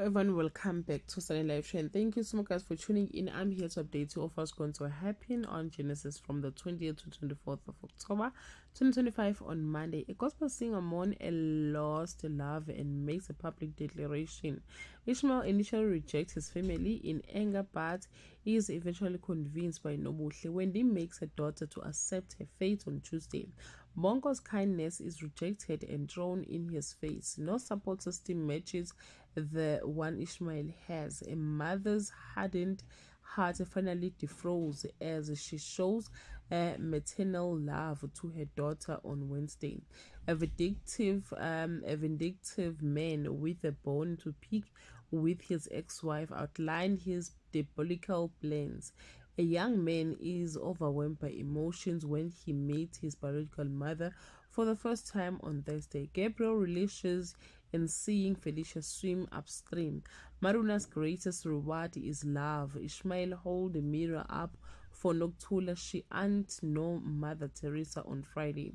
everyone, welcome back to Sunny Live Show, and thank you so much guys for tuning in. I'm here to update you of what's going to happen on Genesis from the 20th to 24th of October 2025 on Monday. A gospel singer mourns a lost love and makes a public declaration. Ishmael initially rejects his family in anger, but is eventually convinced by Nobuhle when he makes her daughter to accept her fate on Tuesday. Bongo's kindness is rejected and thrown in his face. No support system matches the one Ishmael has. A mother's hardened heart finally defrosts as she shows maternal love to her daughter on Wednesday. A vindictive man with a bone to pick with his ex-wife outlined his diabolical plans. A young man is overwhelmed by emotions when he meets his biological mother for the first time on Thursday. Gabriel relishes in seeing Felicia swim upstream. Maruna's greatest reward is love. Ishmael holds the mirror up for Noctula. She ain't no Mother Teresa on Friday.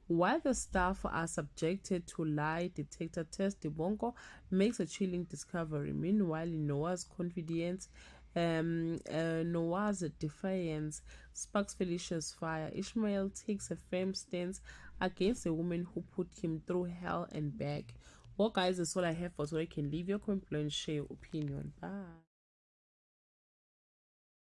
While the staff are subjected to lie detector test, Bongo makes a chilling discovery. Meanwhile, Noah's confidence Noah's defiance sparks Felicia's fire. Ishmael takes a firm stance against a woman who put him through hell and back. Well guys, that's all I have for today. You can leave your comment below and share your opinion. Bye.